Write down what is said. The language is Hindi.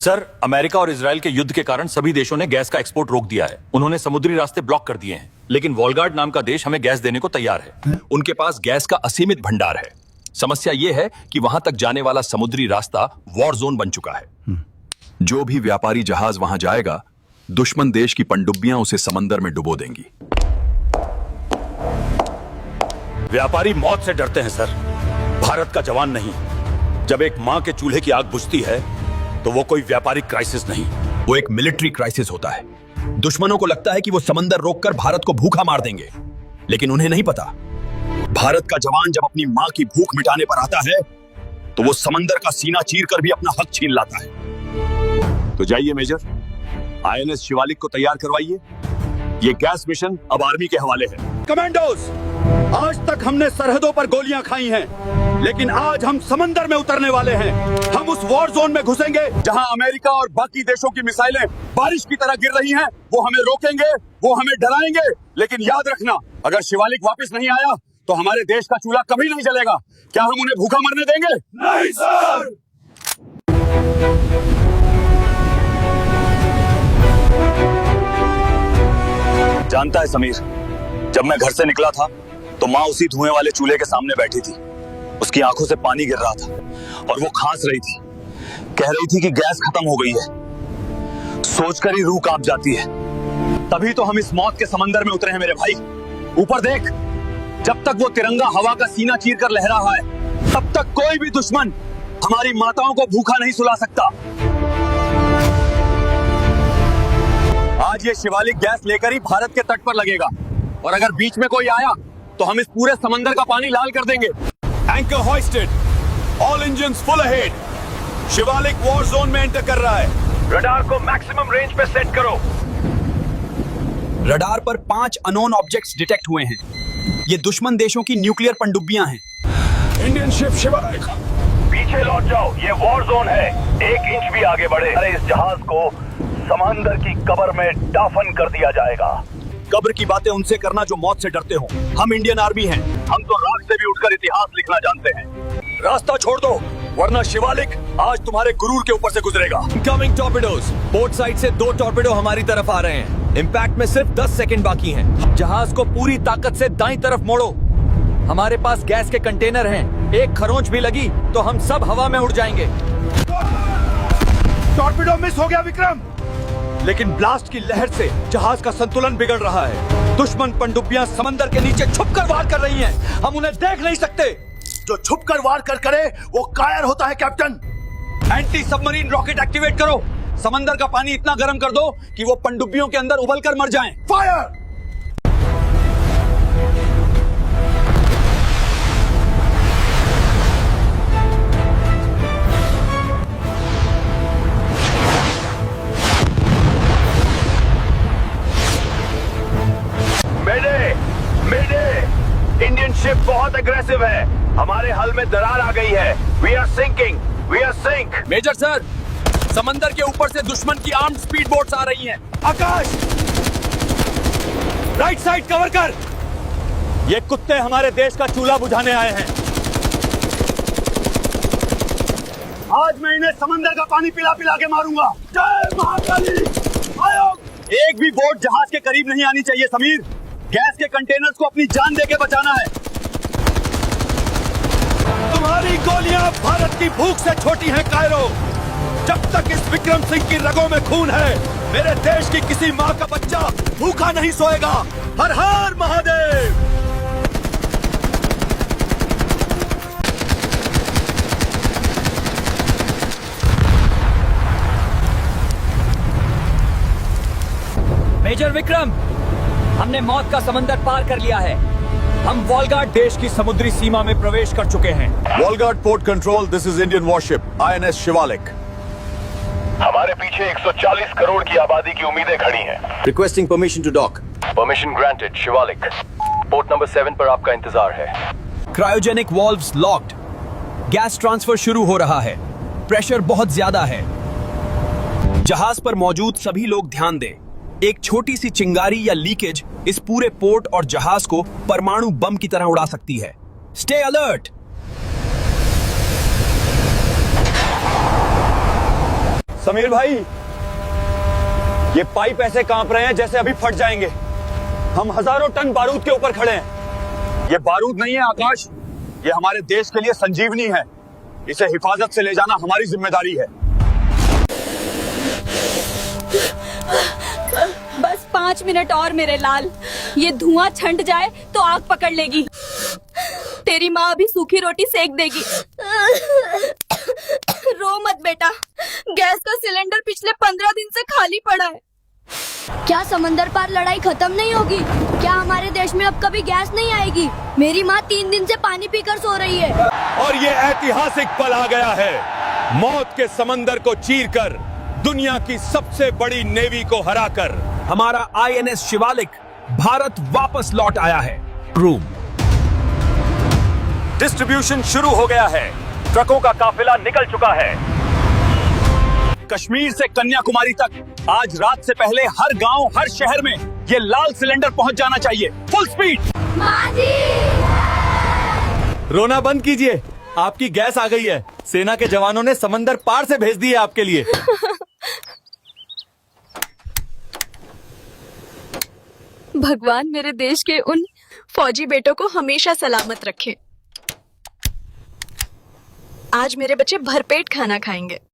सर, अमेरिका और इजराइल के युद्ध के कारण सभी देशों ने गैस का एक्सपोर्ट रोक दिया है। उन्होंने समुद्री रास्ते ब्लॉक कर दिए हैं, लेकिन वॉलगार्ड नाम का देश हमें गैस देने को तैयार है। उनके पास गैस का असीमित भंडार है। समस्या यह है कि वहां तक जाने वाला समुद्री रास्ता वॉर जोन बन चुका है। जो भी व्यापारी जहाज वहां जाएगा, दुश्मन देश की पनडुब्बियां उसे समंदर में डुबो देंगी। व्यापारी मौत से डरते हैं सर, भारत का जवान नहीं। जब एक मां के चूल्हे की आग बुझती है तो वो कोई व्यापारिक क्राइसिस नहीं, वो एक मिलिट्री क्राइसिस होता है। दुश्मनों को लगता है कि वो समंदर रोककर भारत को भूखा मार देंगे, लेकिन उन्हें नहीं पता, भारत का जवान जब अपनी मां की भूख मिटाने पर आता है तो वो समंदर का सीना चीरकर भी अपना हक छीन लाता है। तो जाइए मेजर, आईएनएस शिवालिक को तैयार करवाइए। ये गैस मिशन अब आर्मी के हवाले है। कमांडोज, आज तक हमने सरहदों पर गोलियां खाई हैं, लेकिन आज हम समंदर में उतरने वाले हैं। हम उस वॉर जोन में घुसेंगे जहां अमेरिका और बाकी देशों की मिसाइलें बारिश की तरह गिर रही हैं। वो हमें रोकेंगे, वो हमें डराएंगे, लेकिन याद रखना, अगर शिवालिक वापस नहीं आया तो हमारे देश का चूल्हा कभी नहीं जलेगा। क्या हम उन्हें भूखा मरने देंगे? नहीं सर। जानता है समीर, जब मैं घर से निकला था तो माँ उसी धुएं वाले चूल्हे के सामने बैठी थी। उसकी आंखों से पानी गिर रहा था और वो खांस रही थी। कह रही थी कि गैस खत्म हो गई है। सोचकर ही रूह कांप जाती है। तभी तो हम इस मौत के समंदर में उतरे हैं मेरे भाई। ऊपर देख, जब तक वो तिरंगा हवा का सीना चीर कर लहरा है, तब तक कोई भी दुश्मन हमारी माताओं को भूखा नहीं सुला सकता। आज ये शिवालिक गैस लेकर ही भारत के तट पर लगेगा, और अगर बीच में कोई आया तो हम इस पूरे समंदर का पानी लाल कर देंगे। Anchor hoisted, all engines full ahead. Shivalik war zone में एंटर कर रहा है। रडार को मैक्सिमम रेंज पे सेट करो। रडार पर 5 अननोन ऑब्जेक्ट्स डिटेक्ट हुए हैं। ये दुश्मन देशों की न्यूक्लियर पनडुब्बियां हैं। इंडियन शिप शिवालिक, पीछे लौट जाओ, ये वॉर जोन है। 1 इंच भी आगे बढ़े, अरे इस जहाज को समंदर की कब्र में दाफन कर दिया जाएगा। कब्र की बातें उनसे करना जो मौत से डरते हो। हम इंडियन आर्मी हैं। हम तो राख से भी उठकर इतिहास लिखना जानते हैं। रास्ता छोड़ दो, वरना शिवालिक आज तुम्हारे गुरूर के ऊपर से गुजरेगा। कमिंग टॉर्पेडोज। पोर्ट साइड से 2 टॉर्पेडो हमारी तरफ आ रहे हैं। इंपैक्ट में सिर्फ 10 सेकंड बाकी हैं। जहाज को पूरी ताकत से दाईं तरफ मोड़ो। हमारे पास गैस के कंटेनर हैं। एक खरोंच भी लगी तो हम सब हवा में उड़ जाएंगे। टॉर्पेडो मिस हो गया विक्रम, लेकिन ब्लास्ट की लहर से जहाज का संतुलन बिगड़ रहा है। दुश्मन पनडुब्बियां समंदर के नीचे छुपकर वार कर रही हैं। हम उन्हें देख नहीं सकते। जो छुपकर वार कर करे वो कायर होता है captain. Anti submarine rocket activate करो। समंदर का पानी इतना गर्म कर दो कि वो पनडुब्बियों के अंदर उबलकर मर जाएं। फायर! इंडियन शिप बहुत एग्रेसिव है। हमारे हल में दरार आ गई है। We are sinking, we are sink. Major sir, समंदर के ऊपर से दुश्मन की आर्म्ड स्पीड बोट्स आ रही हैं। आकाश, राइट साइड कवर कर। ये कुत्ते हमारे देश का चूल्हा बुझाने आए हैं। आज मैं इन्हें समंदर का पानी पिला पिला के मारूंगा। जय महाकाली। आयोग, एक भी बोट जहाज के करीब नहीं आनी चाहिए समीर। गैस के कंटेनर्स को अपनी जान देके बचाना है। तुम्हारी गोलियां भारत की भूख से छोटी हैं कायरो। जब तक इस विक्रम सिंह की रगों में खून है, मेरे देश की किसी मां का बच्चा भूखा नहीं सोएगा। हर हर महादेव। मेजर विक्रम, हमने मौत का समंदर पार कर लिया है। हम वॉलगार्ड देश की समुद्री सीमा में प्रवेश कर चुके हैं। Walgard port control, this is Indian warship INS Shivalik. हमारे पीछे 140 करोड़ की आबादी की उम्मीदें खड़ी हैं। Requesting permission to dock. Permission granted Shivalik. Port number 7 पर आपका इंतजार है। Cryogenic valves locked. Gas transfer शुरू हो रहा है। प्रेशर बहुत ज्यादा है। जहाज पर मौजूद सभी लोग ध्यान दें। एक छोटी सी चिंगारी या लीकेज इस पूरे पोर्ट और जहाज को परमाणु बम की तरह उड़ा सकती है। Stay alert. समीर भाई, ये पाइप ऐसे कांप रहे हैं जैसे अभी फट जाएंगे। हम हजारों टन बारूद के ऊपर खड़े हैं। ये बारूद नहीं है आकाश, ये हमारे देश के लिए संजीवनी है। इसे हिफाजत से ले जाना हमारी जिम्मेदारी है। बस 5 मिनट और मेरे लाल, ये धुआं छंट जाए तो आग पकड़ लेगी। तेरी माँ अभी सूखी रोटी सेक देगी। रो मत बेटा, गैस का सिलेंडर पिछले 15 दिन से खाली पड़ा है। क्या समंदर पार लड़ाई खत्म नहीं होगी? क्या हमारे देश में अब कभी गैस नहीं आएगी? मेरी माँ 3 दिन से पानी पीकर सो रही है। और ये ऐतिहासिक पल आ गया है। मौत के समंदर को चीरकर दुनिया की सबसे बड़ी नेवी को हराकर हमारा आईएनएस शिवालिक भारत वापस लौट आया है। रूम डिस्ट्रीब्यूशन शुरू हो गया है। ट्रकों का काफिला निकल चुका है। कश्मीर से कन्याकुमारी तक आज रात से पहले हर गांव, हर शहर में ये लाल सिलेंडर पहुंच जाना चाहिए। Full speed. रोना बंद कीजिए, आपकी गैस आ गई है। सेना के जवानों ने समंदर पार से भेज दी है आपके लिए। भगवान मेरे देश के उन फौजी बेटों को हमेशा सलामत रखे। आज मेरे बच्चे भरपेट खाना खाएंगे।